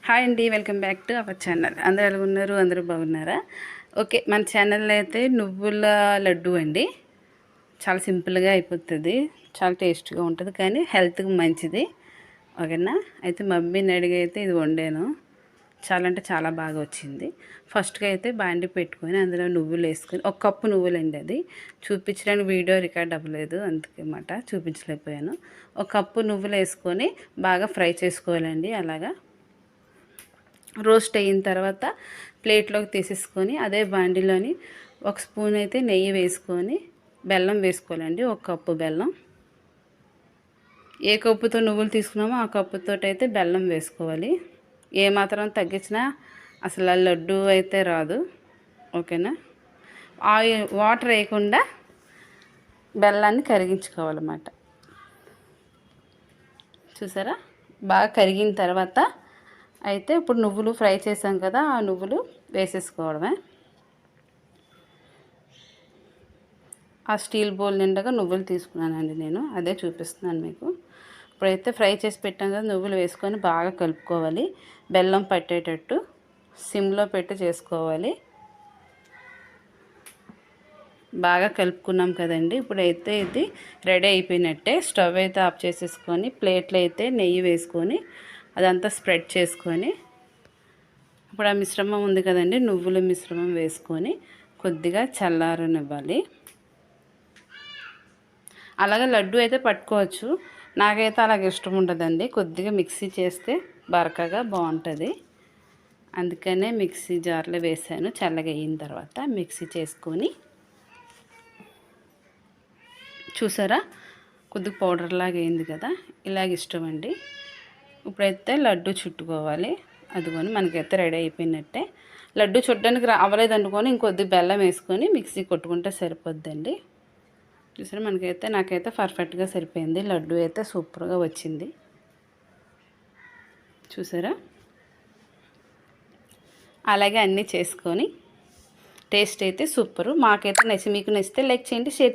Hi అండి, welcome back to our channel. అందరూ ఎలా ఉన్నారు? అందరూ బాగున్నారా? ఓకే, మన ఛానల్లో అయితే నువ్వుల లడ్డు అండి. చాలా సింపుల్గా అయిపోతుంది, చాలా టేస్ట్గా ఉంటుంది, కానీ హెల్త్కి మంచిది. ఓకేనా? అయితే మమ్మీని అడిగి అయితే ఇది వండాను. చాలా అంటే చాలా బాగా వచ్చింది. ఫస్ట్గా అయితే బాండి పెట్టుకొని అందులో నువ్వులు వేసుకొని, ఒక కప్పు నువ్వులండి, అది చూపించడానికి వీడియో రికార్డ్ అవ్వలేదు, అందుకన్నమాట చూపించలేకపోయాను. ఒక కప్పు నువ్వులు వేసుకొని బాగా ఫ్రై చేసుకోవాలండి. అలాగా రోస్ట్ అయిన తర్వాత ప్లేట్లోకి తీసేసుకొని అదే బాండిలోని ఒక స్పూన్ అయితే నెయ్యి వేసుకొని బెల్లం వేసుకోవాలండి. ఒక కప్పు బెల్లం, ఏ కప్పుతో నువ్వులు తీసుకున్నామో ఆ కప్పుతో అయితే బెల్లం వేసుకోవాలి. ఏ మాత్రం తగ్గించినా అసలు ఆ లడ్డు అయితే రాదు. ఓకేనా? వాటర్ వేయకుండా బెల్లాన్ని కరిగించుకోవాలన్నమాట. చూసారా? బాగా కరిగిన తర్వాత అయితే ఇప్పుడు నువ్వులు ఫ్రై చేసాం కదా, ఆ నువ్వులు వేసేసుకోవడమే. ఆ స్టీల్ బౌల్ నిండగా నువ్వులు తీసుకున్నానండి నేను, అదే చూపిస్తున్నాను మీకు. ఇప్పుడైతే ఫ్రై చేసి పెట్టాం కదా, నువ్వులు వేసుకొని బాగా కలుపుకోవాలి. బెల్లం పట్టేటట్టు సిమ్లో పెట్టి చేసుకోవాలి. బాగా కలుపుకున్నాం కదండి. ఇప్పుడైతే ఇది రెడీ అయిపోయినట్టే. స్టవ్ అయితే ఆఫ్ చేసేసుకొని ప్లేట్లో అయితే నెయ్యి వేసుకొని అదంతా స్ప్రెడ్ చేసుకొని ఇప్పుడు ఆ మిశ్రమం ఉంది కదండి, నువ్వుల మిశ్రమం వేసుకొని కొద్దిగా చల్లారనివ్వాలి. అలాగే లడ్డు అయితే పట్టుకోవచ్చు, నాకైతే అలాగ ఇష్టం ఉండదండి. కొద్దిగా మిక్సీ చేస్తే బరకగా బాగుంటుంది, అందుకనే మిక్సీ జార్లో వేసాను. చల్లగా అయిన తర్వాత మిక్సీ చేసుకొని, చూసారా కొద్దిగా పౌడర్ లాగా అయింది కదా, ఇలాగ ఇష్టం అండి. ఇప్పుడైతే లడ్డు చుట్టుకోవాలి. అదిగోని మనకైతే రెడీ అయిపోయినట్టే. లడ్డు చుట్టడానికి అవ్వలేదు అనుకొని ఇంకొద్ది బెల్లం వేసుకొని మిక్సీ కొట్టుకుంటే సరిపోద్దండి. చూసారా, నాకైతే పర్ఫెక్ట్గా సరిపోయింది. లడ్డు అయితే సూపర్గా వచ్చింది. చూసారా? అలాగే అన్నీ చేసుకొని టేస్ట్ అయితే సూపరు. మాకైతే మీకు నచ్చితే లైక్ చేయండి, షేర్